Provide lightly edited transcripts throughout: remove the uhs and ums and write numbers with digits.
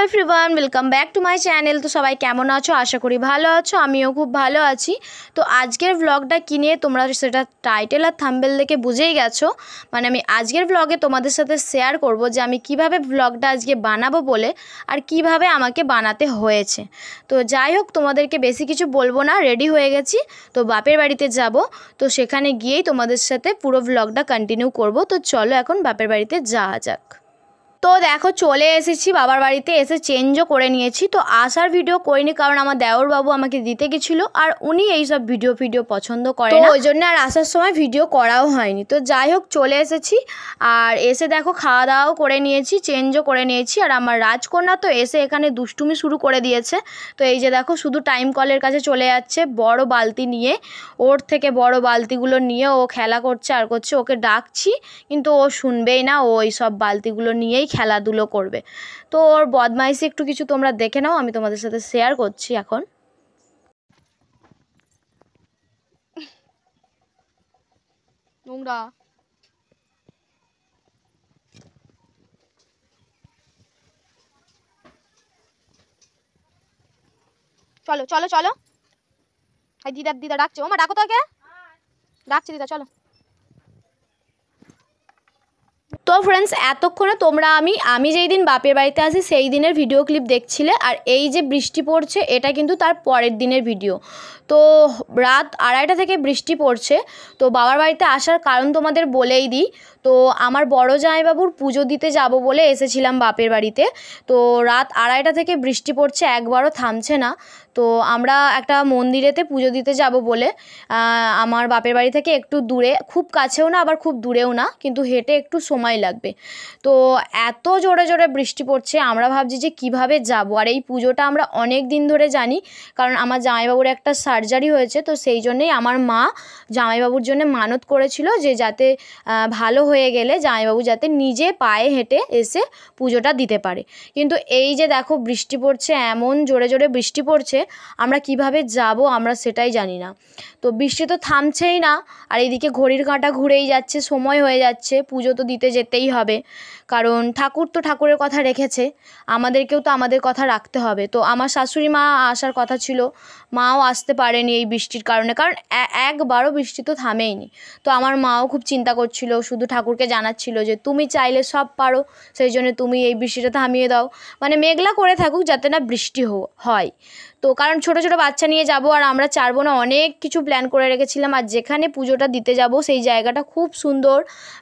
Everyone, welcome back to my channel. তো সবাই কেমন আছো? আশা করি ভালো আছো, আমিও খুব ভালো আছি। তো আজকের ব্লগটা কি নিয়ে তোমরা সেটা টাইটেল আর থাম্বনেল দেখে বুঝেই গেছো। মানে আমি আজকের ব্লগে তোমাদের সাথে শেয়ার করব যে আমি কিভাবে ব্লগটা আজকে বানাবো বলে, আর কিভাবে আমাকে বানাতে হয়েছে। তো যাই হোক, তোমাদেরকে বেশি কিছু বলবো না, রেডি হয়ে গেছি। তো বাপের বাড়িতে যাব, তো সেখানে গিয়েই তোমাদের সাথে পুরো ব্লগটা কন্টিনিউ করব। তো চলো এখন বাপের বাড়িতে যাওয়া যাক। তো দেখো, চলে এসেছি বাবার বাড়িতে, এসে চেঞ্জও করে নিয়েছি। তো আসার ভিডিও করিনি, কারণ আমার দেওরবাবু আমাকে দিতে গেছিলো, আর উনি এইসব ভিডিও পছন্দ করে না, ওই জন্য আর আসার সময় ভিডিও করাও হয়নি। তো যাই হোক, চলে এসেছি। আর এসে দেখো খাওয়া দাওয়াও করে নিয়েছি, চেঞ্জও করে নিয়েছি। আর আমার রাজকন্যা তো এসে এখানে দুষ্টুমি শুরু করে দিয়েছে। তো এই যে দেখো, শুধু টাইম কলের কাছে চলে যাচ্ছে বড় বালতি নিয়ে, ওর থেকে বড় বালতিগুলো নিয়ে ও খেলা করছে আর করছে। ওকে ডাকছি কিন্তু ও শুনবেই না, ও ওই সব বালতিগুলো নিয়েই খেলাধুলো করবে। তো ওর বদমাইশি একটু কিছু তোমরা দেখে নাও, আমি তোমাদের সাথে শেয়ার করছি এখন। নোংরা, চলো চলো চলো। দিদা দিদা ডাকছে, ওমা ডাকো তোকে, ডাকছে দিদা, চলো। তো ফ্রেন্ডস, এতক্ষণে তোমরা আমি যেই দিন বাপের বাড়িতে আসি সেই দিনের ভিডিও ক্লিপ দেখছিলে। আর এই যে বৃষ্টি পড়ছে, এটা কিন্তু তার পরের দিনের ভিডিও। তো রাত 2:30 থেকে বৃষ্টি পড়ছে। তো বাবার বাড়িতে আসার কারণ তোমাদের বলেই দিই। তো আমার বড় জামাইবাবুর পুজো দিতে যাব বলে এসেছিলাম বাপের বাড়িতে। তো রাত 2:30 থেকে বৃষ্টি পড়ছে, একবারও থামছে না। তো আমরা একটা মন্দিরেতে পুজো দিতে যাব বলে, আমার বাপের বাড়ি থেকে একটু দূরে, খুব কাছেও না আবার খুব দূরেও না, কিন্তু হেঁটে একটু সময় লাগবে। তো এত জোরে জোরে বৃষ্টি পড়ছে, আমরা ভাবছি যে কিভাবে যাব। আর এই পুজোটা আমরা অনেক দিন ধরে জানি, কারণ আমার জামাইবাবুর একটা সার্জারি হয়েছে। তো সেই জন্যেই আমার মা জামাইবাবুর জন্য মানত করেছিল যে যাতে ভালো হয়ে গেলে জামাইবাবু যাতে নিজে পায়ে হেঁটে এসে পুজোটা দিতে পারে। কিন্তু এই যে দেখো বৃষ্টি পড়ছে, এমন জোরে জোরে বৃষ্টি পড়ছে, আমরা কিভাবে যাব আমরা সেটাই জানি না। তো বৃষ্টি তো থামছেই না, আর এইদিকে ঘড়ির কাঁটা ঘুরেই যাচ্ছে, সময় হয়ে যাচ্ছে, পুজো তো দিতে যেতেই হবে। কারণ ঠাকুর তো ঠাকুরের কথা রেখেছে, আমাদেরকেও তো আমাদের কথা রাখতে হবে। তো আমার শাশুড়ি মা আসার কথা ছিল, মাও আসতে পারেনি এই বৃষ্টির কারণে, কারণ একবারও বৃষ্টি তো থামেইনি। তো আমার মাও খুব চিন্তা করছিল, শুধু ঠাকুরকে জানাচ্ছিল যে তুমি চাইলে সব পারো, সেই জন্য তুমি এই বৃষ্টিটা থামিয়ে দাও, মানে মেঘলা করে থাকুক যাতে না বৃষ্টি হয়। তো কারণ ছোট ছোট বাচ্চা নিয়ে যাব, আর আমরা 4 বোনে অনেক কিছু প্ল্যান করে রেখেছিলাম। আর যেখানে পুজোটা দিতে যাব সেই জায়গাটা খুব সুন্দর,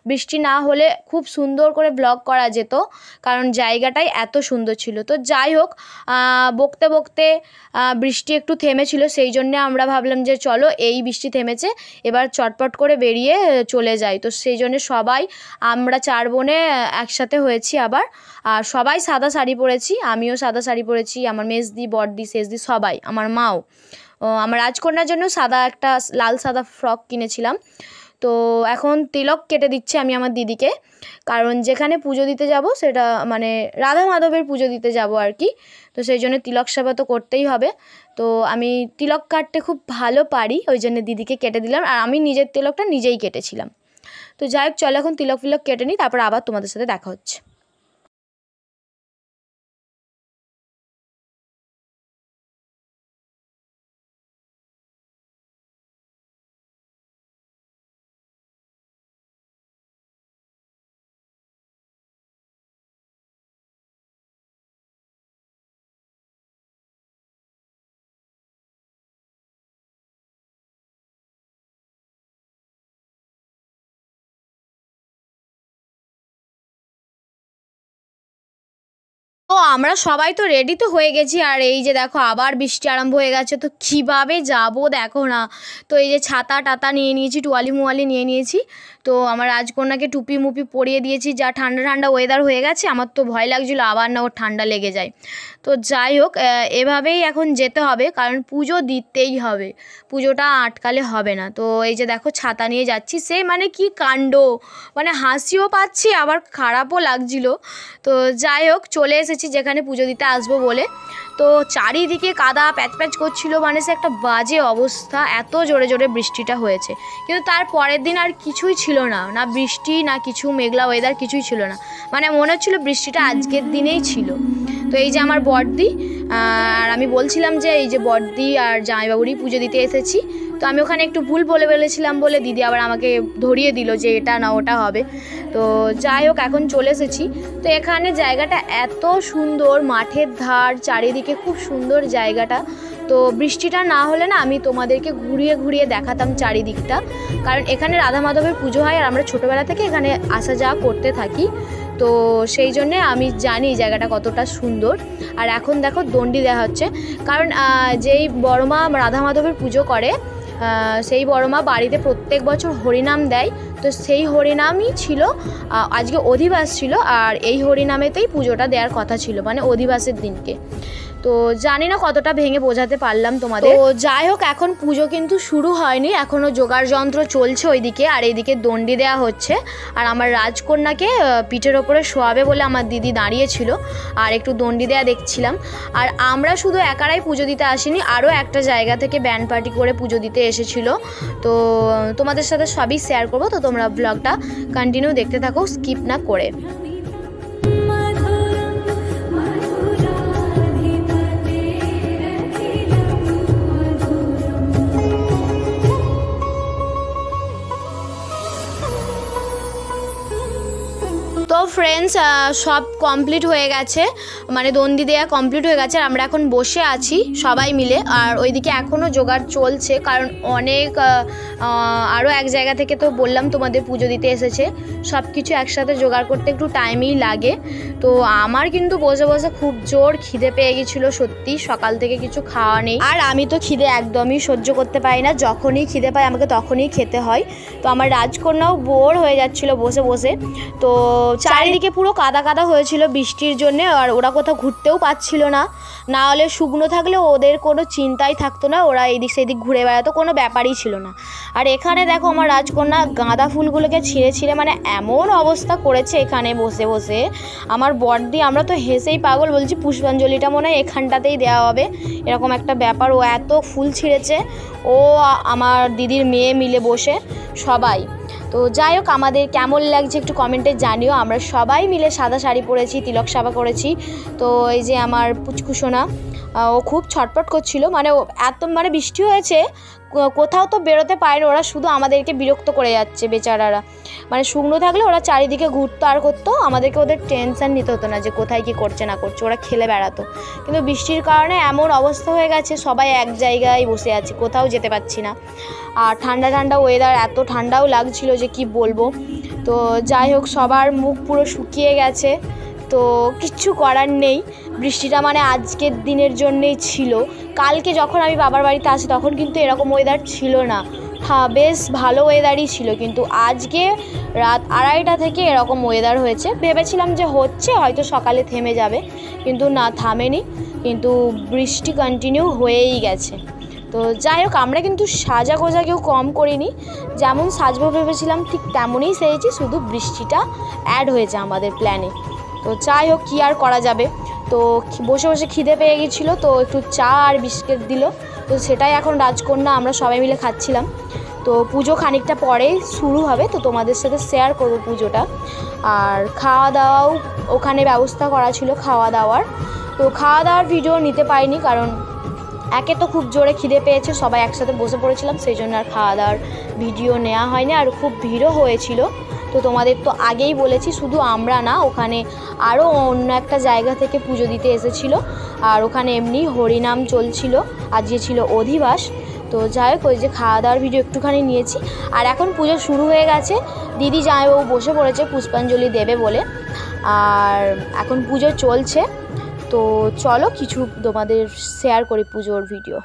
বৃষ্টি না হলে খুব সুন্দর করে ব্লগ করা যেত, কারণ জায়গাটাই এত সুন্দর ছিল। তো যাই হোক, বকতে বকতে বৃষ্টি একটু থেমেছিল, সেই জন্যে আমরা ভাবলাম যে চলো, এই বৃষ্টি থেমেছে, এবার চটপট করে বেরিয়ে চলে যাই। তো সেই জন্যে সবাই আমরা 4 বোনে একসাথে হয়েছি আবার। আর সবাই সাদা শাড়ি পরেছি, আমিও সাদা শাড়ি পরেছি, আমার মেজদি, বড়দি, শেষদি সবাই, আমার মাও। আমার রাজকন্যার জন্য সাদা একটা লাল সাদা ফ্রক কিনেছিলাম। তো এখন তিলক কেটে দিচ্ছে আমি আমার দিদিকে, কারণ যেখানে পুজো দিতে যাব সেটা মানে রাধা মাধবের পুজো দিতে যাব আর কি। তো সেই জন্য তিলক সেবা তো করতেই হবে। তো আমি তিলক কাটতে খুব ভালো পারি, ওই জন্য দিদিকে কেটে দিলাম, আর আমি নিজের তিলকটা নিজেই কেটেছিলাম। তো যাই হোক, চলো এখন তিলক ফিলক কেটে নিই, তারপর আবার তোমাদের সাথে দেখা হচ্ছে। তো আমরা সবাই তো রেডি তো হয়ে গেছি, আর এই যে দেখো আবার বৃষ্টি আরম্ভ হয়ে গেছে। তো কীভাবে যাব দেখো না। তো এই যে ছাতা টাতা নিয়ে নিয়েছি, টুয়ালি মুয়ালি নিয়ে নিয়েছি। তো আমার রাজকন্যাকে টুপি মুপি পরিয়ে দিয়েছি, যা ঠান্ডা ঠান্ডা ওয়েদার হয়ে গেছে, আমার তো ভয় লাগছিলো আবার না ওর ঠান্ডা লেগে যায়। তো যাই হোক, এভাবেই এখন যেতে হবে, কারণ পুজো দিতেই হবে, পুজোটা আটকালে হবে না। তো এই যে দেখো ছাতা নিয়ে যাচ্ছি, সে মানে কি কাণ্ড, মানে হাসিও পাচ্ছি আবার খারাপও লাগছিল। তো যাই হোক, চলে এসেছি যেখানে পুজো দিতে আসবো বলে। তো চারিদিকে কাদা প্যাচ প্যাচ করছিল, মানে সে একটা বাজে অবস্থা, এত জোরে জোরে বৃষ্টিটা হয়েছে। কিন্তু তার পরের দিন আর কিছুই ছিল না, না বৃষ্টি না কিছু, মেঘলা ওয়েদার কিছুই ছিল না, মানে মনে হচ্ছিলো বৃষ্টিটা আজকের দিনেই ছিল। তো এই যে আমার বড়দি, আর আমি বলছিলাম যে এই যে বড়দি আর জামাইবাবুরই পুজো দিতে এসেছি। তো আমি ওখানে একটু ভুল বলে ফেলেছিলাম বলে দিদি আবার আমাকে ধরিয়ে দিল যে এটা না ওটা হবে। তো যাই হোক, এখন চলে এসেছি। তো এখানে জায়গাটা এত সুন্দর, মাঠের ধার, চারিদিকে খুব সুন্দর জায়গাটা। তো বৃষ্টিটা না হলে না আমি তোমাদেরকে ঘুরিয়ে ঘুরিয়ে দেখাতাম চারিদিকটা, কারণ এখানে রাধা মাধবের পুজো হয় আর আমরা ছোটোবেলা থেকে এখানে আসা যাওয়া করতে থাকি। তো সেই জন্যে আমি জানি জায়গাটা কতটা সুন্দর। আর এখন দেখো দণ্ডি দেওয়া হচ্ছে, কারণ যেই বড়মা রাধা মাধবের পুজো করে সেই বড়মা বাড়িতে প্রত্যেক বছর হরিনাম দেয়। তো সেই হরিনামই ছিল, আজকে অধিবাস ছিল, আর এই হরিনামেতেই পুজোটা দেওয়ার কথা ছিল, মানে অধিবাসের দিনকে। তো জানি না কতটা ভেঙে বোঝাতে পারলাম তোমাদের। তো যাই হোক, এখন পুজো কিন্তু শুরু হয়নি, এখনও জোগাড় যন্ত্র চলছে ওইদিকে, আর এইদিকে দণ্ডি দেওয়া হচ্ছে। আর আমার রাজকন্যাকে পিঠের ওপরে শোয়াবে বলে আমার দিদি দাঁড়িয়েছিল আর একটু দণ্ডি দেওয়া দেখছিলাম। আর আমরা শুধু একারাই পুজো দিতে আসিনি, আরও একটা জায়গা থেকে ব্যান্ড পার্টি করে পুজো দিতে এসেছিল। তো তোমাদের সাথে সবই শেয়ার করবো, তো তোমরা ব্লগটা কন্টিনিউ দেখতে থাকো, স্কিপ না করে। তো ফ্রেন্ডস, সব কমপ্লিট হয়ে গেছে, মানে দণ্ডি দেওয়া কমপ্লিট হয়ে গেছে। আর আমরা এখন বসে আছি সবাই মিলে, আর ওইদিকে এখনও জোগাড় চলছে, কারণ অনেক আরও এক জায়গা থেকে তো বললাম তোমাদের পুজো দিতে এসেছে, সব কিছু একসাথে জোগাড় করতে একটু টাইমই লাগে। তো আমার কিন্তু বসে বসে খুব জোর খিদে পেয়ে গেছিলো, সত্যি সকাল থেকে কিছু খাওয়া নেই। আর আমি তো খিদে একদমই সহ্য করতে পারি না, যখনই খিদে পাই আমাকে তখনই খেতে হয়। তো আমার রাজকন্যাও বোর হয়ে যাচ্ছিলো বসে বসে। তো চারিদিকে পুরো কাদা কাদা হয়েছিল বৃষ্টির জন্যে, আর ওরা কোথাও ঘুরতেও পাচ্ছিল না, না হলে শুকনো থাকলে ওদের কোনো চিন্তাই থাকতো না, ওরা এদিক সেদিক ঘুরে বেড়াতো, কোনো ব্যাপারই ছিল না। আর এখানে দেখো আমার রাজকন্যা গাঁদা ফুলগুলোকে ছিঁড়ে ছিঁড়ে মানে এমন অবস্থা করেছে এখানে বসে বসে, আমার বড়দি আমরা তো হেসেই পাগল, বলছি পুষ্পাঞ্জলিটা মনে হয় এখানটাতেই দেওয়া হবে, এরকম একটা ব্যাপার। ও এত ফুল ছিঁড়েছে, ও আমার দিদির মেয়ে মিলে বসে সবাই। তো যাই হোক, আমাদের কেমন লাগছে একটু কমেন্টে জানিও। আমরা সবাই মিলে সাদা শাড়ি পরেছি, তিলক সাবা করেছি। তো এই যে আমার পুচকুসোনা, ও খুব ছটপট করছিল, মানে এত মানে বৃষ্টি হয়েছে, কোথাও তো বেরোতে পারেনি, ওরা শুধু আমাদেরকে বিরক্ত করে যাচ্ছে বেচারারা। মানে শুকনো থাকলে ওরা চারিদিকে ঘুরতো আর করতো, আমাদেরকে ওদের টেনশন নিতে হতো না যে কোথায় কি করছে না করছে, ওরা খেলে বেড়াতো। কিন্তু বৃষ্টির কারণে এমন অবস্থা হয়ে গেছে, সবাই এক জায়গায় বসে আছে, কোথাও যেতে পারছি না। আর ঠান্ডা ঠান্ডা ওয়েদার, এত ঠান্ডাও লাগছিল যে কি বলবো। তো যাই হোক, সবার মুখ পুরো শুকিয়ে গেছে, তো কিচ্ছু করার নেই। বৃষ্টিটা মানে আজকের দিনের জন্যেই ছিল, কালকে যখন আমি বাবার বাড়িতে আসি তখন কিন্তু এরকম ওয়েদার ছিল না, হ্যাঁ বেশ ভালো ওয়েদারই ছিল। কিন্তু আজকে রাত 2:30 থেকে এরকম ওয়েদার হয়েছে, ভেবেছিলাম যে হচ্ছে হয়তো সকালে থেমে যাবে, কিন্তু না, থামেনি, কিন্তু বৃষ্টি কন্টিনিউ হয়েই গেছে। তো যাই হোক, আমরা কিন্তু সাজা গোজা কেউ কম করিনি, যেমন সাজবো ভেবেছিলাম ঠিক তেমনই সেজেছি, শুধু বৃষ্টিটা অ্যাড হয়েছে আমাদের প্ল্যানে। তো যাই হোক, কী আর করা যাবে। তো বসে বসে খিদে পেয়ে গেছিলো, তো একটু চা আর বিস্কিট দিল, তো সেটাই এখন রাজকন্যা আমরা সবাই মিলে খাচ্ছিলাম। তো পুজো খানিকটা পরেই শুরু হবে, তো তোমাদের সাথে শেয়ার করবো পুজোটা। আর খাওয়া দাওয়াও ওখানে ব্যবস্থা করা ছিল, খাওয়া দাওয়ার। তো খাওয়া দাওয়ার ভিডিও নিতে পারিনি, কারণ একে তো খুব জোরে খিদে পেয়েছে, সবাই একসাথে বসে পড়েছিলাম, সেই জন্য আর খাওয়া দাওয়ার ভিডিও নেওয়া হয়নি। আর খুব ভিড়ও হয়েছিল, তো তোমাদের তো আগেই বলেছি, শুধু আমরা না, ওখানে আরও অন্য একটা জায়গা থেকে পুজো দিতে এসেছিলো, আর ওখানে এমনি হরিনাম চলছিল, আজকে ছিল অধিবাস। তো যাই হোক, ওই যে খাওয়া দাওয়ার ভিডিও একটুখানি নিয়েছি। আর এখন পুজো শুরু হয়ে গেছে, দিদি জামাইবাবু বসে পড়েছে পুষ্পাঞ্জলি দেবে বলে, আর এখন পুজো চলছে। তো চলো কিছু তোমাদের শেয়ার করি পুজোর ভিডিও।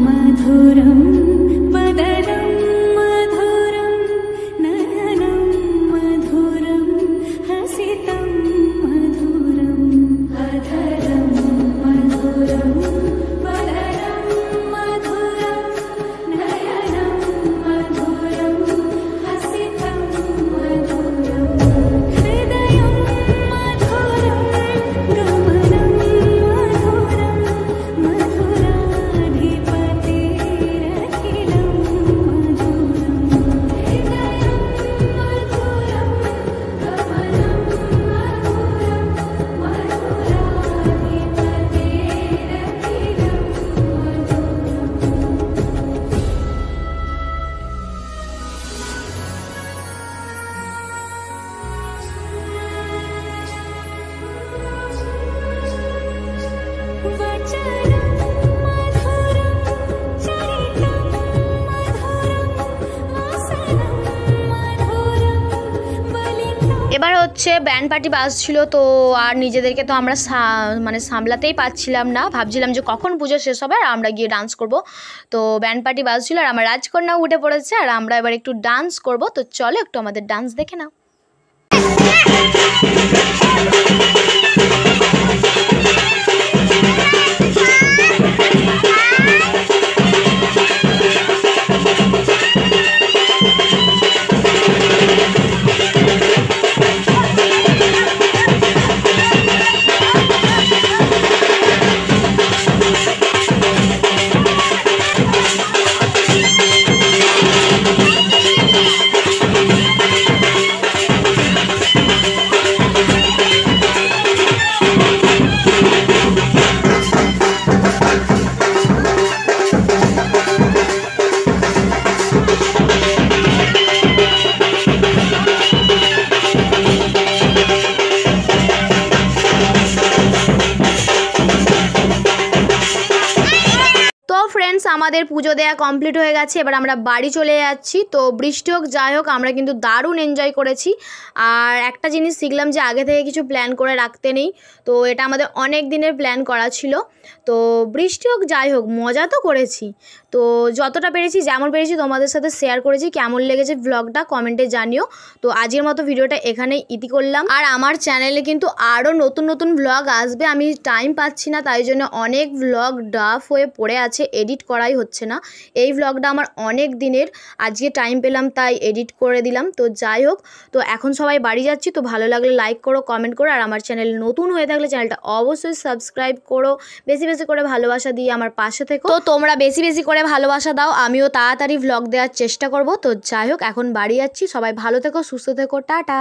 मधुरं वदनं मधुरं नयनं मधुरं हसितं मधुरं अधरं मधुरं वदनं হচ্ছে ব্যান্ড পার্টি বাজছিল, তো আর নিজেদেরকে তো আমরা মানে সামলাতেই পারছিলাম না, ভাবছিলাম যে কখন পুজো শেষ হবে আর আমরা গিয়ে ডান্স করব। তো ব্যান্ড পার্টি বাজছিল আর আমার রাজকন্যাও উঠে পড়েছে আর আমরা এবার একটু ডান্স করব। তো চলো একটু আমাদের ডান্স দেখে নাও। ফ্রেন্ডস, আমাদের পুজো দেওয়া কমপ্লিট হয়ে গেছে, এবার আমরা বাড়ি চলে যাচ্ছি। তো বৃষ্টি হোক যাই হোক আমরা কিন্তু দারুণ এনজয় করেছি। আর একটা জিনিস শিখলাম যে আগে থেকে কিছু প্ল্যান করে রাখতে নেই, তো এটা আমাদের অনেক দিনের প্ল্যান করা ছিল। তো বৃষ্টি হোক যাই হোক মজা তো করেছি, তো যতটা পেরেছি যেমন পেরেছি তোমাদের সাথে শেয়ার করেছি। কেমন লেগেছে ব্লগটা কমেন্টে জানিও। তো আজকের মতো ভিডিওটা এখানেই ইতি করলাম। আর আমার চ্যানেলে কিন্তু আরও নতুন নতুন ব্লগ আসবে, আমি টাইম পাচ্ছি না তাই জন্য অনেক ব্লগ ডাফ হয়ে পড়ে আছে, এডিট করাই হচ্ছে না। এই ব্লগটা আমার অনেক দিনের, আজকে টাইম পেলাম তাই এডিট করে দিলাম। তো যাই হোক, তো এখন সবাই বাড়ি যাচ্ছি। তো ভালো লাগলে লাইক করো, কমেন্ট করো, আর আমার চ্যানেল নতুন হয়ে থাকলে চ্যানেলটা অবশ্যই সাবস্ক্রাইব করো। বেশি বেশি করে ভালোবাসা দিয়ে আমার পাশে থেকো। তো তোমরা বেশি বেশি করে ভালোবাসা দাও, আমিও তাড়াতাড়ি ব্লগ দেওয়ার চেষ্টা করব। তো যাই হোক এখন বাড়ি যাচ্ছি, সবাই ভালো থেকো, সুস্থ থেকো, টাটা।